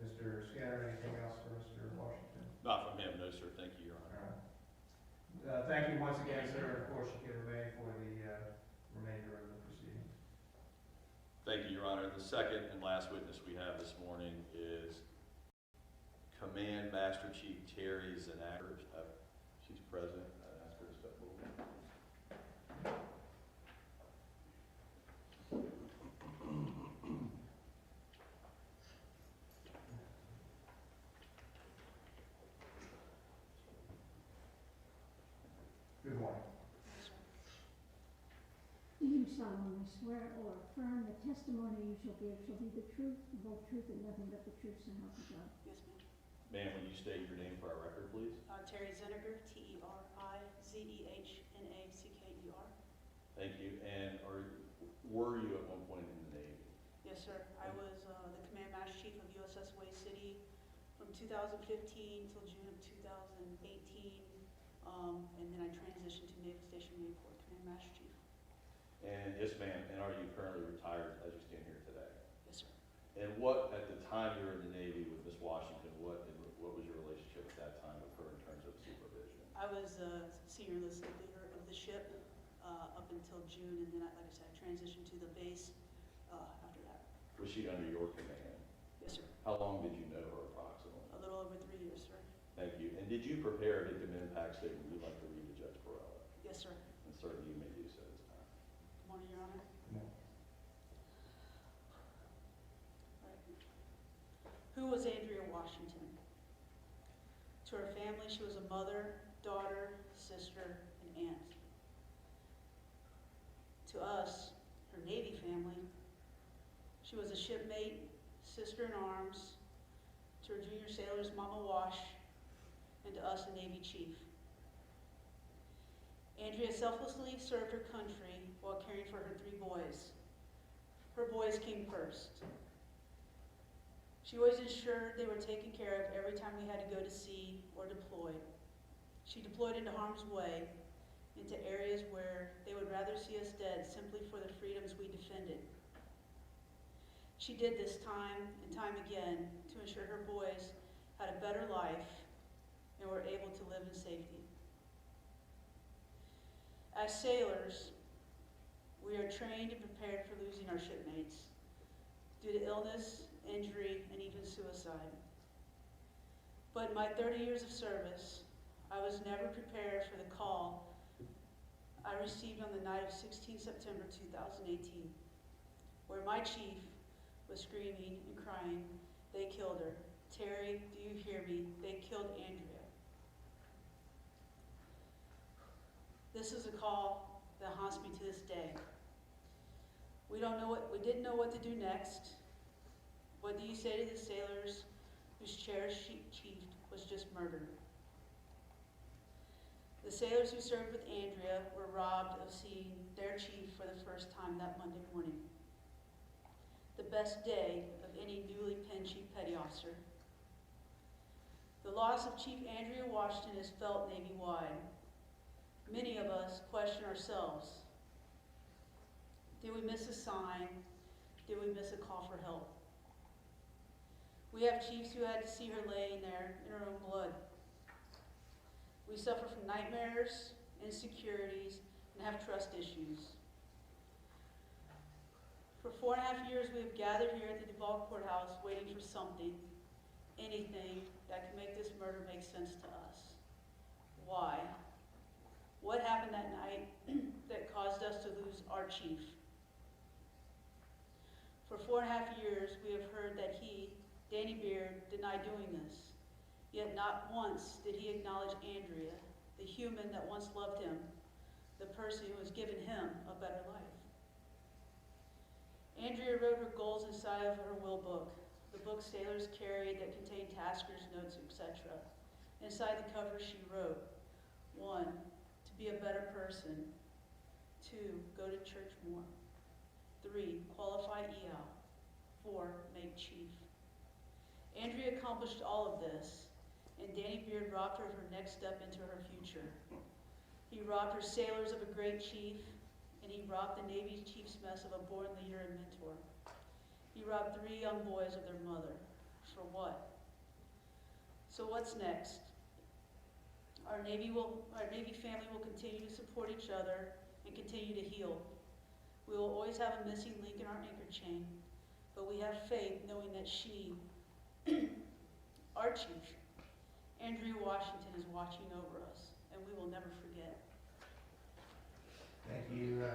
Mr. Skinner, anything else for Mr. Washington? Not from him, no, sir. Thank you, Your All Honor. right. Thank you once again, sir. Of course, you can remain for the remainder of the proceedings. Thank you, Your Honor. The second and last witness we have this morning is Command Master Chief Terry Zanacker. She's present. I'd ask her to step forward. Good morning. Do you solemnly swear or affirm the testimony you shall give shall be the truth, the whole truth, and nothing but the truth, so help you God? Yes, ma'am. Ma'am, will you state your name for our record, please? Terry Zeniger, T-E-R-I-Z-E-H-N-A-C-K-E-R. Thank you. And were you at one point in the Navy? Yes, sir. I was the Command Master Chief of USS Way City from 2015 till June of 2018, and then I transitioned to Naval Station Mayport, Command Master Chief. And yes, ma'am. And are you currently retired as you stand here today? Yes, sir. And what, at the time you were in the Navy with Miss Washington, what was your relationship at that time with her in terms of supervision? I was senior enlisted leader of the ship up until June, and then, like I said, I transitioned to the base after that. Was she under your command? Yes, sir. How long did you know her approximately? A little over 3 years, sir. Thank you. And did you prepare a victim impact statement you'd like to read to Judge Barella? Yes, sir. And certainly you may do so this time. Good morning, Your Honor. Who was Andrea Washington? To her family, she was a mother, daughter, sister, and aunt. To us, her Navy family, she was a shipmate, sister-in-arms, to her junior sailors, Mama Wash, and to us, a Navy chief. Andrea selflessly served her country while caring for her 3 boys. Her boys came first. She always ensured they were taken care of every time we had to go to sea or deploy. She deployed into harm's way, into areas where they would rather see us dead simply for the freedoms we defended. She did this time and time again to ensure her boys had a better life and were able to live in safety. As sailors, we are trained and prepared for losing our shipmates due to illness, injury, and even suicide. But in my 30 years of service, I was never prepared for the call I received on the night of 16 September 2018, where my chief was screaming and crying, "They killed her. Terry, do you hear me? They killed Andrea." This is a call that haunts me to this day. We didn't know what to do next. What do you say to the sailors whose cherished chief was just murdered? The sailors who served with Andrea were robbed of seeing their chief for the first time that Monday morning. The best day of any newly penned Chief Petty Officer. The loss of Chief Andrea Washington is felt Navy-wide. Many of us question ourselves. Did we miss a sign? Did we miss a call for help? We have chiefs who had to see her laying there in her own blood. We suffer from nightmares, insecurities, and have trust issues. For 4.5 years, we have gathered here at the Duval Courthouse waiting for something, anything that can make this murder make sense to us. Why? What happened that night that caused us to lose our chief? For 4.5 years, we have heard that he, Danny Beard, denied doing this. Yet not once did he acknowledge Andrea, the human that once loved him, the person who has given him a better life. Andrea wrote her goals inside of her will book, the book sailors carried that contained taskers, notes, etc. Inside the cover she wrote, 1, to be a better person. 2, go to church more. 3, qualify EL. 4, make chief. Andrea accomplished all of this, and Danny Beard robbed her of her next step into her future. He robbed her sailors of a great chief, and he robbed the Navy chief's mess of a born leader and mentor. He robbed 3 young boys of their mother. For what? So what's next? Our Navy family will continue to support each other and continue to heal. We will always have a missing link in our anchor chain, but we have faith knowing that she, our chief, Andrea Washington, is watching over us, and we will never forget. Thank you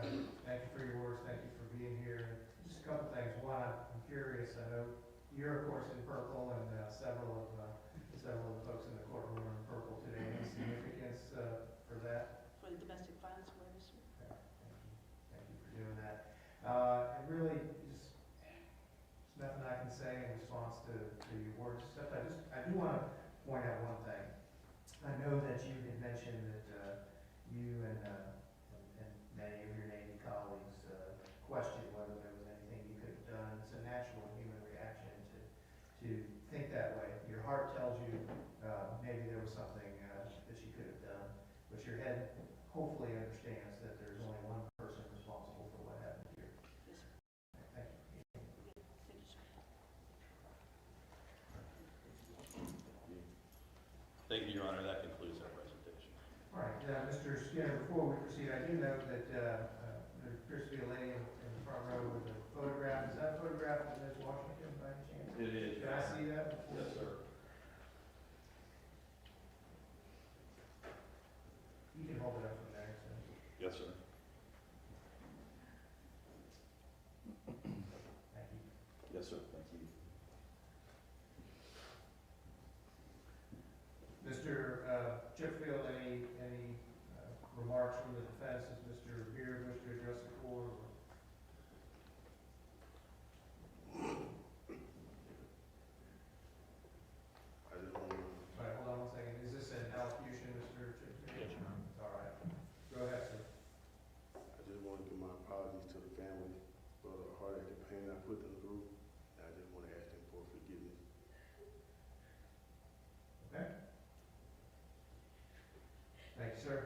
for your words, thank you for being here. Just a couple things. One, I'm curious, I know you're of course in purple, and several of the folks in the courtroom are in purple today. Any significance for that? For the domestic violence awareness. Okay, thank you for doing that. And really, just there's nothing I can say in response to your words. Except I do want to point out one thing. I know that you had mentioned that you and many of your Navy colleagues questioned whether there was anything you could have done. It's a natural human reaction to think that way. Your heart tells you maybe there was something that you could have done, but your head hopefully understands that there's only one person responsible for what happened here. Yes, sir. Thank you. Thank you, sir. Thank you, Your Honor. That concludes our presentation. All right, Mr. Skinner, before we proceed, I do note that there appears to be a lady in the front row with a photograph. Is that a photograph of Ms. Washington by any chance? It is. Can I see that? Yes, sir. You can hold it up from there, so. Yes, sir. Thank you. Yes, sir. Thank you. Mr. Chipfield, any remarks from the defense as Mr. Beard wished to address the court? I just want to, All right, hold on one second. Is this an elocution, Mr. Chipfield? Yes, sir. All right. Go ahead, sir. I just want to give my apologies to the family for the heartache and pain I put them through. And I just want to ask them for forgiveness. Okay. Thank you, sir.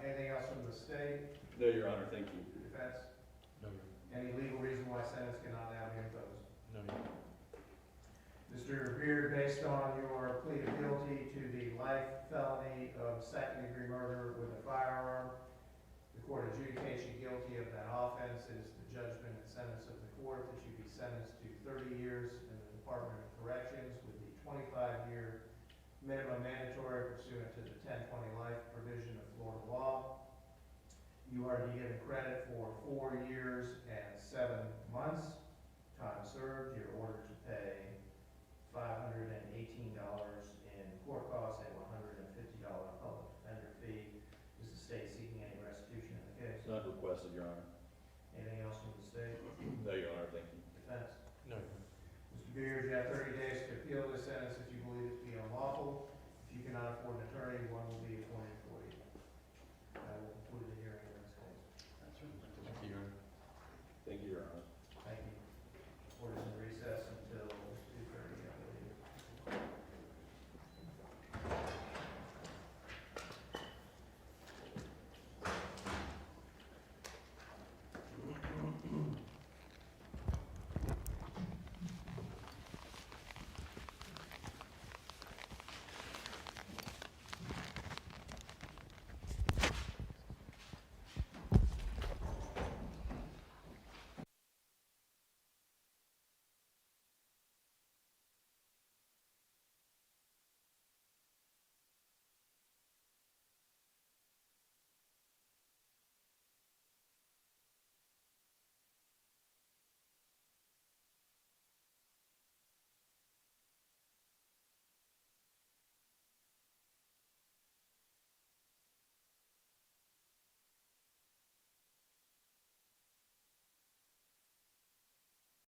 Anything else from the state, No, Your Honor. Thank you. defense? No, Any legal reason why sentence cannot now be imposed? no. Mr. Beard, based on your plea of guilty to the life felony of second-degree murder with a firearm, the court adjudicates you guilty of that offense. It is the judgment and sentence of the court that you be sentenced to 30 years in the Department of Corrections with the 25-year minimum mandatory pursuant to the 1020 life provision of Florida law. You are to be given credit for 4 years and 7 months. Time served, you're ordered to pay $518 in court costs and $150 public defender fee. Is the state seeking any restitution in the case? None requested, Your Honor. Anything else from the state? No, Your Honor. Thank you. Defense? No. Mr. Beard, you have 30 days to appeal this sentence if you believe it to be unlawful. If you cannot afford an attorney, one will